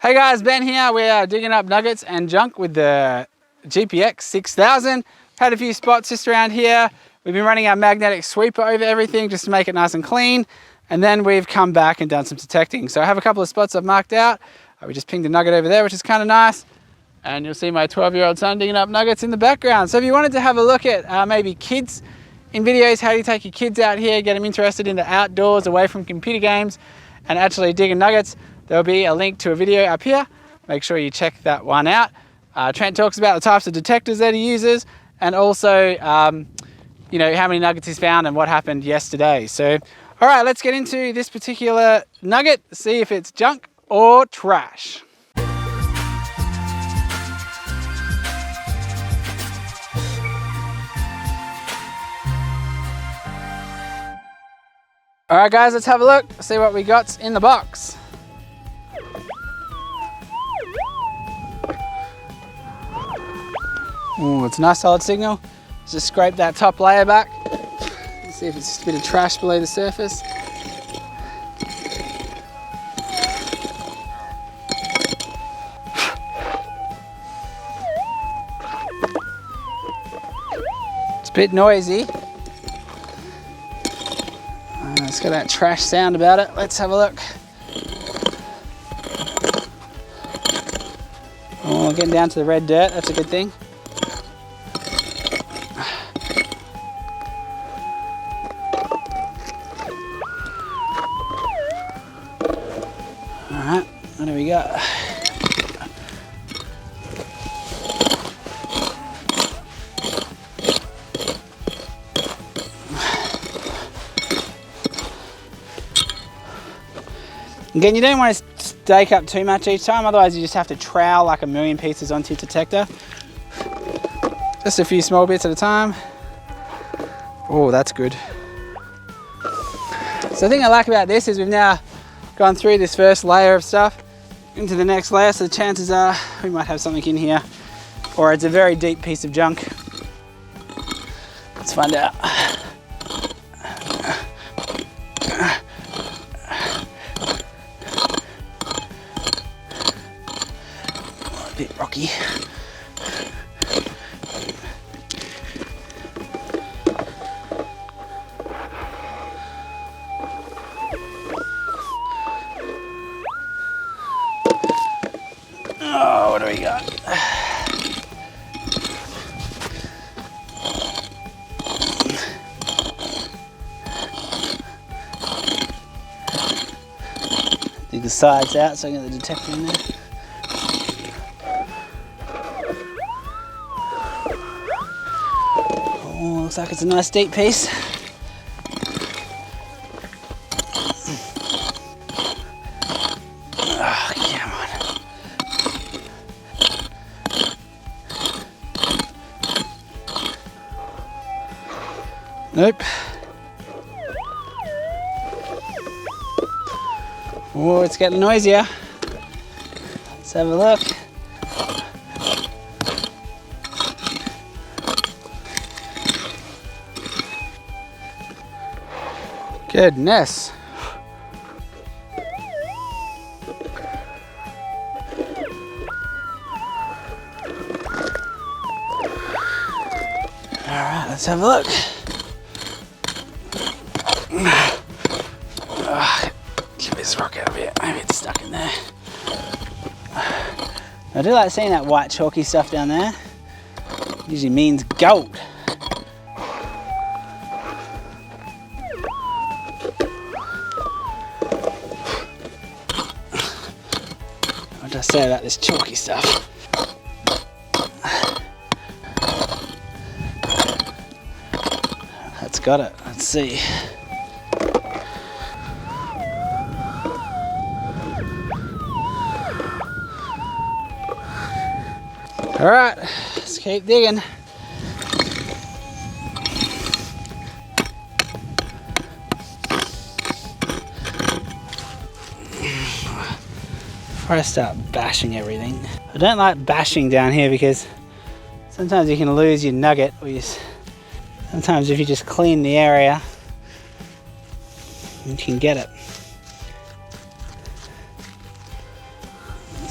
Hey guys, Ben here. We are digging up nuggets and junk with the GPX 6000. Had a few spots just around here. We've been running our magnetic sweeper over everything just to make it nice and clean. And then we've come back and done some detecting. So I have a couple of spots I've marked out. We just pinged a nugget over there, which is kind of nice. And you'll see my 12-year-old son digging up nuggets in the background. So if you wanted to have a look at maybe kids in videos, how do you take your kids out here, get them interested in the outdoors, away from computer games, and actually digging nuggets, there'll be a link to a video up here. Make sure you check that one out. Trent talks about the types of detectors that he uses, and also, you know, how many nuggets he's found and what happened yesterday. So, all right, let's get into this particular nugget, see if it's junk or trash. All right, guys, let's have a look, see what we got in the box. Ooh, it's a nice solid signal. Just scrape that top layer back. See if it's just a bit of trash below the surface. It's a bit noisy. It's got that trash sound about it. Let's have a look. Oh, getting down to the red dirt, that's a good thing. All right, what do we got? Again, you don't want to stake up too much each time, otherwise you just have to trowel like a million pieces onto your detector. Just a few small bits at a time. Oh, that's good. So the thing I like about this is we've now gone through this first layer of stuff into the next layer, so the chances are we might have something in here, or it's a very deep piece of junk. Let's find out. A bit rocky. Oh, what do we got? Dig the sides out so I can get the detector in there. Oh, looks like it's a nice deep piece. Oh, come on. Nope. Oh, it's getting noisier. Let's have a look. Goodness. All right, let's have a look. Get this rock out of here. Maybe it's stuck in there. I do like seeing that white chalky stuff down there. Usually means gold. What did I say about this chalky stuff? That's got it. Let's see. All right, let's keep digging. Before I start bashing everything. I don't like bashing down here because sometimes you can lose your nugget, or sometimes if you just clean the area, you can get it.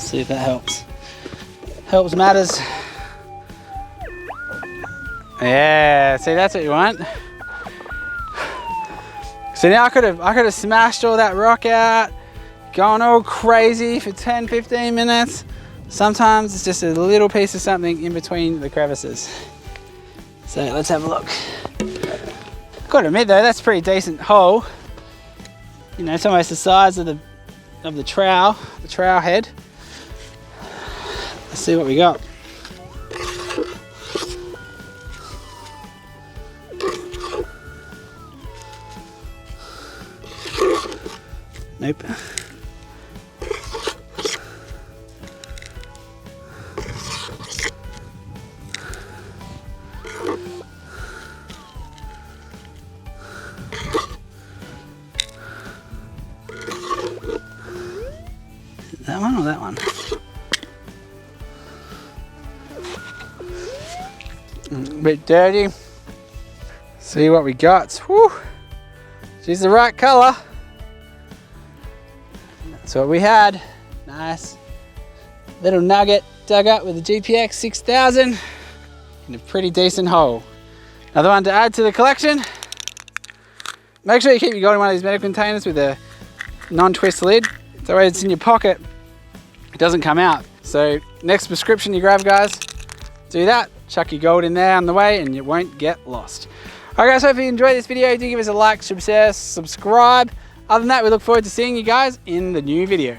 Let's see if that helps. Helps matters. Yeah, see, that's what you want. So now I could have smashed all that rock out, gone all crazy for 10, 15 minutes. Sometimes it's just a little piece of something in between the crevices. So let's have a look. Gotta admit though, that's a pretty decent hole. You know, it's almost the size of the trowel head. Let's see what we got. Nope. That one or that one? A bit dirty. See what we got. Whew. She's the right color. That's what we had. Nice little nugget dug up with the GPX 6000 in a pretty decent hole. Another one to add to the collection. Make sure you keep your gold in one of these metal containers with a non-twist lid. That way it's in your pocket, it doesn't come out. So next prescription you grab, guys, do that. Chuck your gold in there on the way and you won't get lost. Alright guys, hope you enjoyed this video. Do give us a like, share, subscribe. Other than that, we look forward to seeing you guys in the new video.